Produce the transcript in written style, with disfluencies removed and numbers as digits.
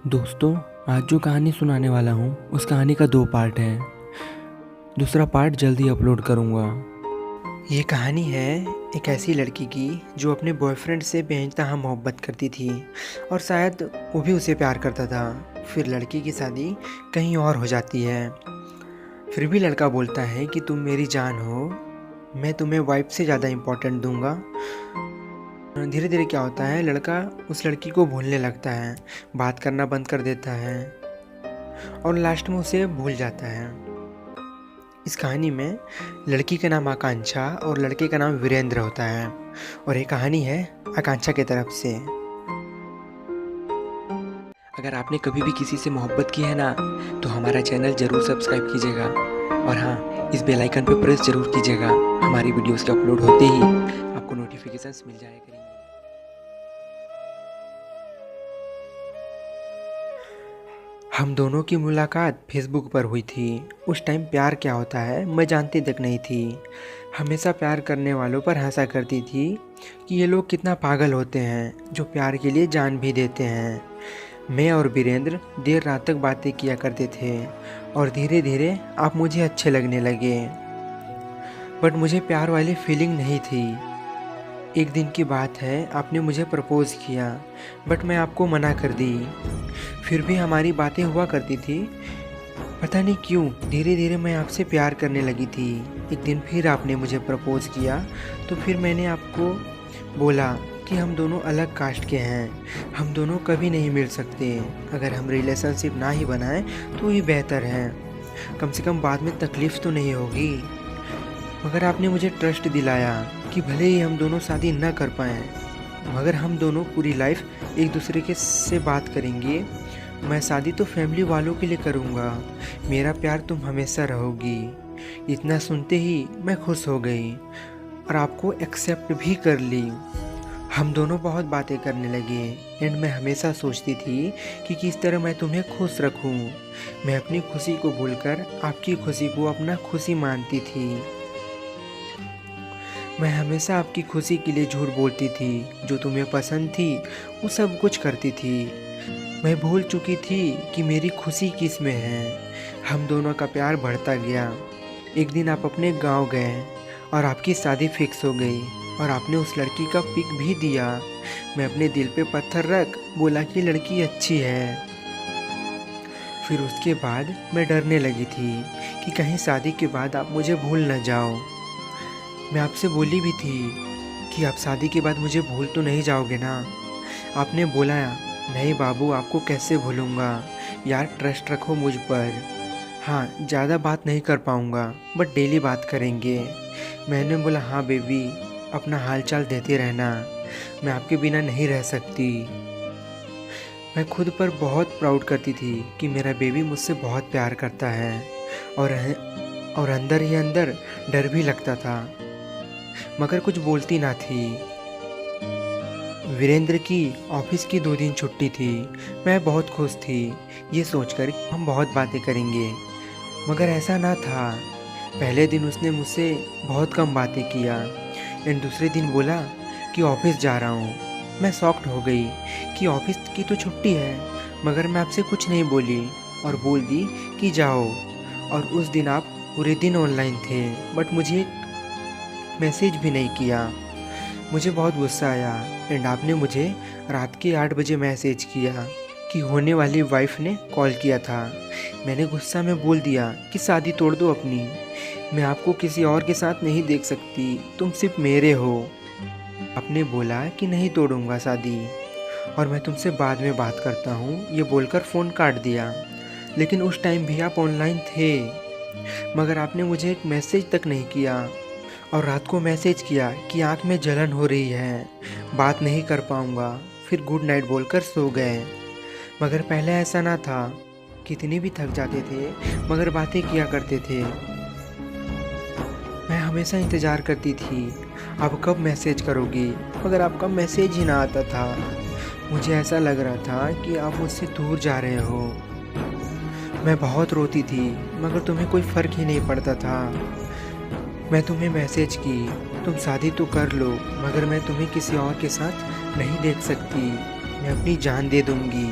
दोस्तों, आज जो कहानी सुनाने वाला हूँ उस कहानी का 2 पार्ट है। दूसरा पार्ट जल्द ही अपलोड करूँगा। ये कहानी है एक ऐसी लड़की की जो अपने बॉयफ्रेंड से बेइंतहा मोहब्बत करती थी और शायद वो भी उसे प्यार करता था। फिर लड़की की शादी कहीं और हो जाती है। फिर भी लड़का बोलता है कि तुम मेरी जान हो, मैं तुम्हें वाइफ से ज़्यादा इम्पोर्टेंट दूंगा। धीरे धीरे क्या होता है, लड़का उस लड़की को भूलने लगता है, बात करना बंद कर देता है और लास्ट में उसे भूल जाता है। इस कहानी में लड़की का नाम आकांक्षा और लड़के का नाम वीरेंद्र होता है और ये कहानी है आकांक्षा की तरफ से। अगर आपने कभी भी किसी से मोहब्बत की है ना, तो हमारा चैनल ज़रूर सब्सक्राइब कीजिएगा और हाँ, इस बेल आइकन पर प्रेस ज़रूर कीजिएगा। हमारी वीडियोस के अपलोड होते ही आपको नोटिफिकेशंस मिल जाया करेंगे। हम दोनों की मुलाकात फेसबुक पर हुई थी। उस टाइम प्यार क्या होता है मैं जानती तक नहीं थी। हमेशा प्यार करने वालों पर हंसा करती थी कि ये लोग कितना पागल होते हैं जो प्यार के लिए जान भी देते हैं। मैं और वीरेंद्र देर रात तक बातें किया करते थे और धीरे धीरे आप मुझे अच्छे लगने लगे, बट मुझे प्यार वाली फीलिंग नहीं थी। एक दिन की बात है, आपने मुझे प्रपोज़ किया बट मैं आपको मना कर दी। फिर भी हमारी बातें हुआ करती थी। पता नहीं क्यों धीरे धीरे मैं आपसे प्यार करने लगी थी। एक दिन फिर आपने मुझे प्रपोज़ किया तो फिर मैंने आपको बोला कि हम दोनों अलग कास्ट के हैं, हम दोनों कभी नहीं मिल सकते। अगर हम रिलेशनशिप ना ही बनाएं तो ही बेहतर है, कम से कम बाद में तकलीफ़ तो नहीं होगी। मगर आपने मुझे ट्रस्ट दिलाया कि भले ही हम दोनों शादी न कर पाएँ, मगर हम दोनों पूरी लाइफ एक दूसरे के से बात करेंगे। मैं शादी तो फैमिली वालों के लिए करूँगा, मेरा प्यार तुम हमेशा रहोगी। इतना सुनते ही मैं खुश हो गई और आपको एक्सेप्ट भी कर ली। हम दोनों बहुत बातें करने लगे एंड मैं हमेशा सोचती थी कि किस तरह मैं तुम्हें खुश रखूं। मैं अपनी खुशी को भूलकर आपकी खुशी को अपना खुशी मानती थी। मैं हमेशा आपकी खुशी के लिए झूठ बोलती थी, जो तुम्हें पसंद थी वो सब कुछ करती थी। मैं भूल चुकी थी कि मेरी खुशी किस में है। हम दोनों का प्यार बढ़ता गया। एक दिन आप अपने गांव गए और आपकी शादी फिक्स हो गई और आपने उस लड़की का पिक भी दिया। मैं अपने दिल पे पत्थर रख बोला कि लड़की अच्छी है। फिर उसके बाद मैं डरने लगी थी कि कहीं शादी के बाद आप मुझे भूल न जाओ। मैं आपसे बोली भी थी कि आप शादी के बाद मुझे भूल तो नहीं जाओगे ना। आपने बोला नहीं बाबू, आपको कैसे भूलूंगा यार, ट्रस्ट रखो मुझ पर। हाँ, ज़्यादा बात नहीं कर पाऊँगा बट डेली बात करेंगे। मैंने बोला हाँ बेबी, अपना हालचाल देते रहना, मैं आपके बिना नहीं रह सकती। मैं खुद पर बहुत प्राउड करती थी कि मेरा बेबी मुझसे बहुत प्यार करता है और अंदर ही अंदर डर भी लगता था, मगर कुछ बोलती ना थी। वीरेंद्र की ऑफिस की 2 दिन छुट्टी थी। मैं बहुत खुश थी ये सोचकर कि हम बहुत बातें करेंगे, मगर ऐसा ना था। पहले दिन उसने मुझसे बहुत कम बातें किया एंड दूसरे दिन बोला कि ऑफिस जा रहा हूँ। मैं शॉक्ड हो गई कि ऑफिस की तो छुट्टी है, मगर मैं आपसे कुछ नहीं बोली और बोल दी कि जाओ। और उस दिन आप पूरे दिन ऑनलाइन थे बट मुझे मैसेज भी नहीं किया। मुझे बहुत गुस्सा आया एंड आपने मुझे रात के 8 बजे मैसेज किया कि होने वाली वाइफ ने कॉल किया था। मैंने गुस्सा में बोल दिया कि शादी तोड़ दो अपनी, मैं आपको किसी और के साथ नहीं देख सकती, तुम सिर्फ मेरे हो। आपने बोला कि नहीं तोड़ूंगा शादी और मैं तुमसे बाद में बात करता हूँ, ये बोलकर फ़ोन काट दिया। लेकिन उस टाइम भी आप ऑनलाइन थे, मगर आपने मुझे एक मैसेज तक नहीं किया और रात को मैसेज किया कि आँख में जलन हो रही है, बात नहीं कर पाऊँगा। फिर गुड नाइट बोलकर सो गए। मगर पहले ऐसा ना था, कितनी भी थक जाते थे मगर बातें किया करते थे। मैं हमेशा इंतज़ार करती थी आप कब मैसेज करोगी, मगर आपका मैसेज ही ना आता था। मुझे ऐसा लग रहा था कि आप मुझसे दूर जा रहे हो। मैं बहुत रोती थी मगर तुम्हें कोई फ़र्क ही नहीं पड़ता था। मैं तुम्हें मैसेज की, तुम शादी तो कर लो, मगर मैं तुम्हें किसी और के साथ नहीं देख सकती, मैं अपनी जान दे दूंगी।